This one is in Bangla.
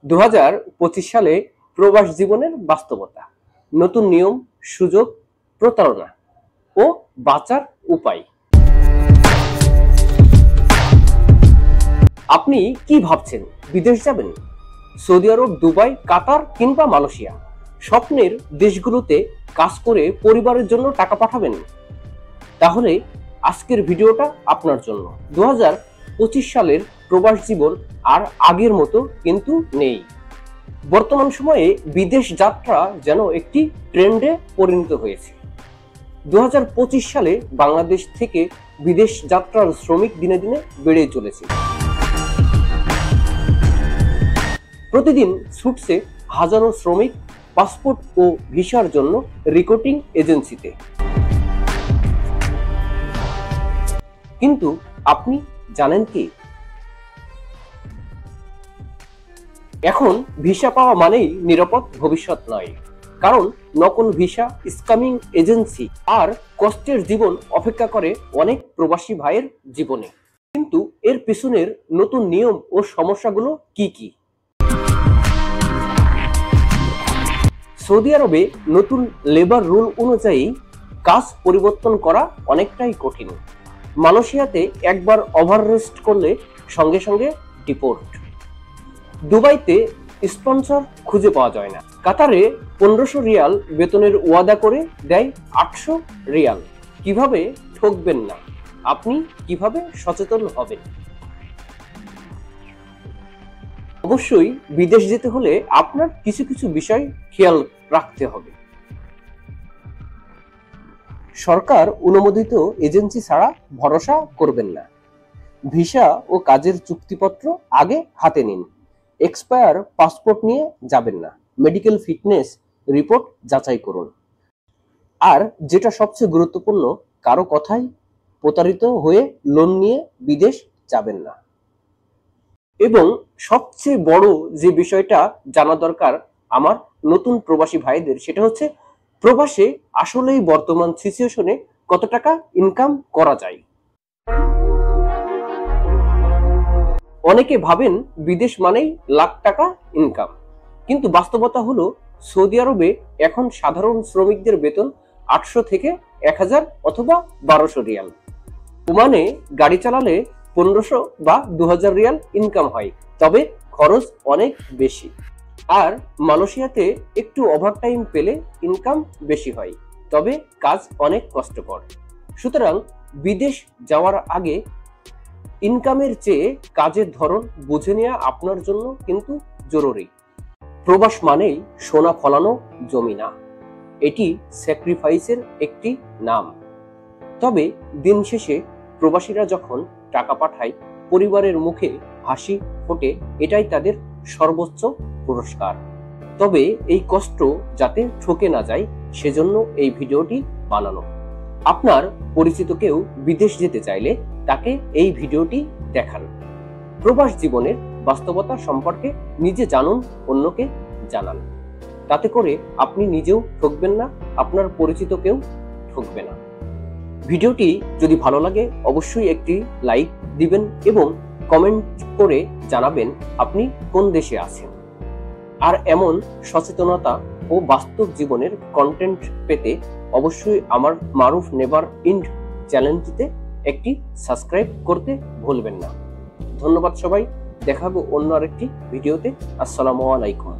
2025 সালে প্রবাস জীবনের বাস্তবতা, নতুন নিয়ম, সুযোগ, প্রতারণা ও বাঁচার উপায়। আপনি কি ভাবছেন? বিদেশ যাবেন? সৌদি আরব, দুবাই, কাতার কিংবা মালয়েশিয়া, স্বপ্নের দেশগুলোতে কাজ করে পরিবারের জন্য টাকা পাঠাবেন? তাহলে আজকের ভিডিওটা আপনার জন্য। 2025 সালের প্রবাস জীবন আর আগের মতো কিন্তু নেই। বর্তমান সময়ে বিদেশ যাত্রা যেন একটি ট্রেন্ডে পরিণত হয়েছে। 2025 সালে বাংলাদেশ থেকে বিদেশ যাত্রার শ্রমিক দিনে দিনে বেড়ে চলেছে। প্রতিদিন ছুটছে হাজারো শ্রমিক পাসপোর্ট ও ভিসার জন্য রিক্রুটিং এজেন্সিতে। কিন্তু আপনি জানেন কি, এখন ভিসা পাওয়া মানেই নিরাপদ ভবিষ্যৎ নয়। কারণ নকল ভিসা, স্ক্যামিং এজেন্সি আর কষ্টের জীবন অপেক্ষা করে অনেক প্রবাসী ভাইয়ের জীবনে। কিন্তু এর পেছনের নতুন নিয়ম ও সমস্যাগুলো কি কি? সৌদি আরবে নতুন লেবার রুল অনুযায়ী কাজ পরিবর্তন করা অনেকটাই কঠিন। মালয়েশিয়াতে একবার ওভাররেস্ট করলে সঙ্গে সঙ্গে ডিপোর্ট। দুবাইতে স্পন্সর খুঁজে পাওয়া যায় না। কাতারে 1500 রিয়াল বেতনের ওয়াদা করে দেয় 800 রিয়াল। কিভাবে ঠকবেন না? আপনি কিভাবে সচেতন হবেন? অবশ্যই বিদেশ যেতে হলে আপনার কিছু কিছু বিষয় খেয়াল রাখতে হবে। সরকার অনুমোদিত এজেন্সি ছাড়া ভরসা করবেন না। ভিসা ও কাজের চুক্তিপত্র আগে হাতে নিন। এক্সপায়ার পাসপোর্ট নিয়ে যাবেন না। মেডিকেল ফিটনেস রিপোর্ট যাচাই করুন। আর যেটা সবচেয়ে গুরুত্বপূর্ণ, কারো কথায় প্রতারিত হয়ে লোন নিয়ে বিদেশ যাবেন না। এবং সবচেয়ে বড় যে বিষয়টা জানা দরকার আমার নতুন প্রবাসী ভাইদের, সেটা হচ্ছে প্রবাসে আসলেই বর্তমান সিচুয়েশনে কত টাকা ইনকাম করা যায়। অনেকে ভাবেন বিদেশ মানেই লাখ টাকা ইনকাম, কিন্তু বাস্তবতা হলো সৌদি আরবে এখন সাধারণ শ্রমিকদের বেতন 800 থেকে 1000 অথবা 1200 রিয়াল। ওমানে গাড়ি চালালে 1500 বা 2000 রিয়াল ইনকাম হয়, তবে খরচ অনেক বেশি। আর মালয়েশিয়াতে একটু ওভারটাইম পেলে ইনকাম বেশি হয়, তবে কাজ অনেক কষ্টকর। সুতরাং বিদেশ যাওয়ার আগে ইনকামের চেয়ে কাজের ধরন বুঝে নেওয়া আপনার জন্য কিন্তু জরুরি। প্রবাস মানেই সোনা ফলানো জমি না, এটি স্যাক্রিফাইসের একটি নাম। তবে দিন শেষে প্রবাসীরা যখন টাকা পাঠায়, পরিবারের মুখে হাসি ফোটে, এটাই তাদের সর্বোচ্চ পুরস্কার। তবে এই কষ্ট যাতে ঠকে না যায়, সেজন্য এই ভিডিওটি বানানো। আপনার পরিচিত কেউ বিদেশ যেতে চাইলে তাকে এই ভিডিওটি দেখান। প্রবাস জীবনের বাস্তবতা সম্পর্কে নিজে জানুন, অন্যকে জানান। তাতে করে আপনি নিজেও ঠকবেন না, আপনার পরিচিত কেউ ঠকবে না। ভিডিওটি যদি ভালো লাগে অবশ্যই একটি লাইক দিবেন এবং কমেন্ট করে জানাবেন আপনি কোন দেশে আছেন। আর এমন সচেতনতা ও বাস্তব জীবনের কন্টেন্ট পেতে অবশ্যই আমার মারুফ নেভার এন্ড চ্যানেলটিতে একটি সাবস্ক্রাইব করতে ভুলবেন না। ধন্যবাদ সবাই, দেখা হবে অন্য আরেকটি ভিডিওতে। আসসালামু আলাইকুম।